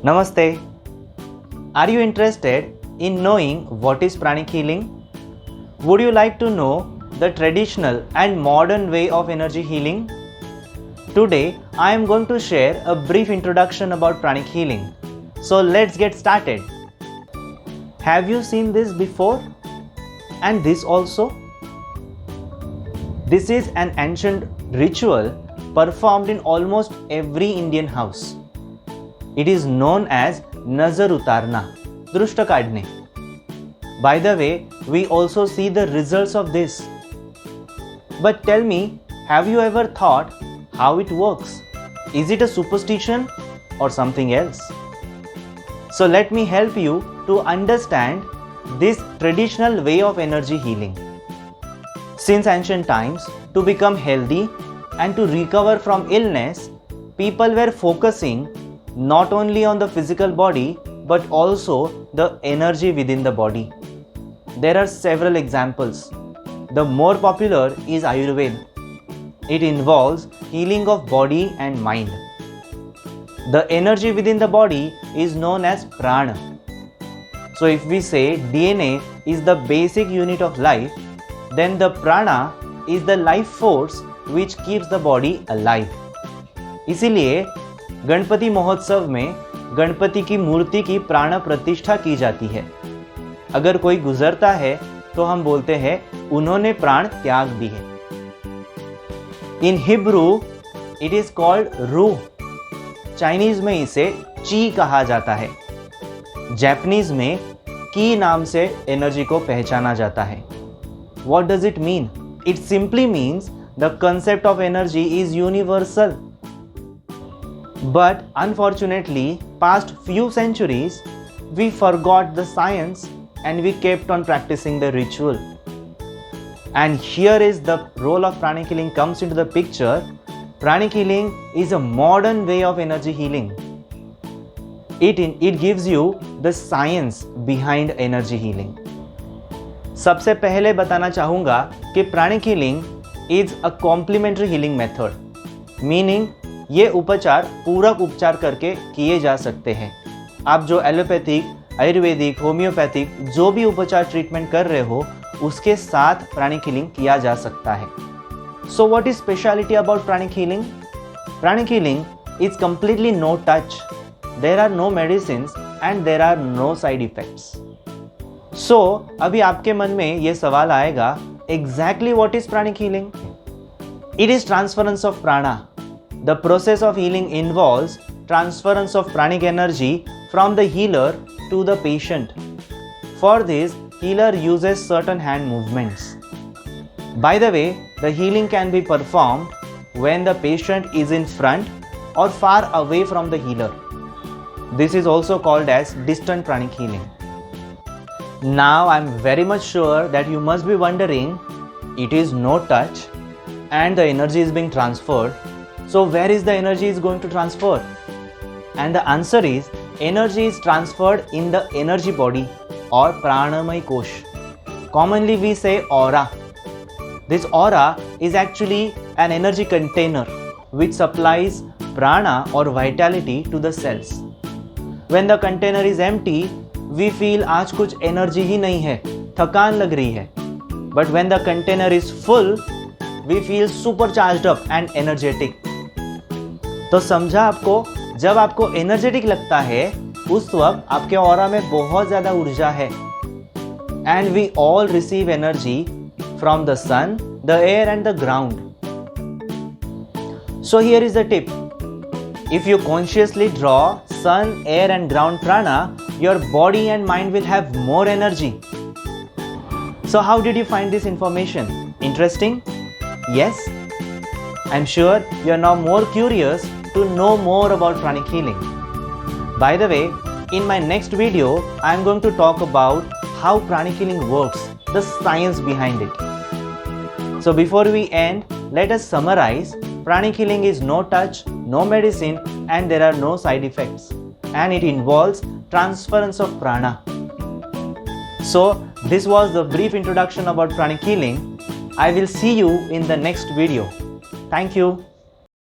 Namaste. Are you interested in knowing what is pranic healing? Would you like to know the traditional and modern way of energy healing? Today, I am going to share a brief introduction about pranic healing. So let's get started. Have you seen this before? And this also? This is an ancient ritual performed in almost every Indian house. It is known as Nazar Utarna, Drushta Kadne. By the way, we also see the results of this. But tell me, have you ever thought how it works? Is it a superstition or something else? So let me help you to understand this traditional way of energy healing. Since ancient times, to become healthy and to recover from illness, people were focusing not only on the physical body but also the energy within the body. There are several examples. The more popular is Ayurveda. It involves healing of body and mind. The energy within the body is known as prana. So if we say DNA is the basic unit of life, then the prana is the life force which keeps the body alive. इसीलिए गणपति महोत्सव में गणपति की मूर्ति की प्राण प्रतिष्ठा की जाती है. अगर कोई गुजरता है तो हम बोलते हैं उन्होंने प्राण त्याग दी है. इन हिब्रू इट इज कॉल्ड रूह. चाइनीज में इसे ची कहा जाता है. जापानीज में की नाम से एनर्जी को पहचाना जाता है. What does it mean? It simply means the concept of energy is universal. But unfortunately, past few centuries, we forgot the science and we kept on practicing the ritual. And here is the role of pranic healing comes into the picture. Pranic healing is a modern way of energy healing. It gives you the science behind energy healing. सबसे पहले बताना चाहूँगा कि pranic healing is a complementary healing method. Meaning ये उपचार पूरक उपचार करके किए जा सकते हैं. आप जो एलोपैथिक, आयुर्वेदिक, होम्योपैथिक जो भी उपचार ट्रीटमेंट कर रहे हो उसके साथ प्राणिक हीलिंग किया जा सकता है. So what is speciality about pranic healing? Pranic healing is completely no touch. There are no medicine and there are no side effects. So अभी आपके मन में ये सवाल आएगा, exactly what is pranic healing? It is transference of prana. The process of healing involves transference of pranic energy from the healer to the patient. For this, healer uses certain hand movements. By the way, the healing can be performed when the patient is in front or far away from the healer. This is also called as distant pranic healing. Now, I am very much sure that you must be wondering, it is no touch and the energy is being transferred. So where is the energy is going to transfer? And the answer is energy is transferred in the energy body or pranamay kosh. Commonly we say aura. This aura is actually an energy container which supplies prana or vitality to the cells. When the container is empty, we feel आज कुछ energy ही नहीं है, थकान लग रही है. But when the container is full, we feel supercharged up and energetic. तो समझा आपको, जब आपको एनर्जेटिक लगता है उस वक्त आपके ऑरा में बहुत ज़्यादा ऊर्जा है. And we all receive energy from the sun, the air and the ground. So here is the tip. If you consciously draw sun, air and ground prana, your body and mind will have more energy. So how did you find this information interesting? Yes? I'm sure you are now more curious to know more about pranic healing. By the way, in my next video, I am going to talk about how pranic healing works, the science behind it. So before we end, let us summarize. Pranic healing is no touch, no medicine, and there are no side effects. And it involves transference of prana. So this was the brief introduction about pranic healing. I will see you in the next video. Thank you.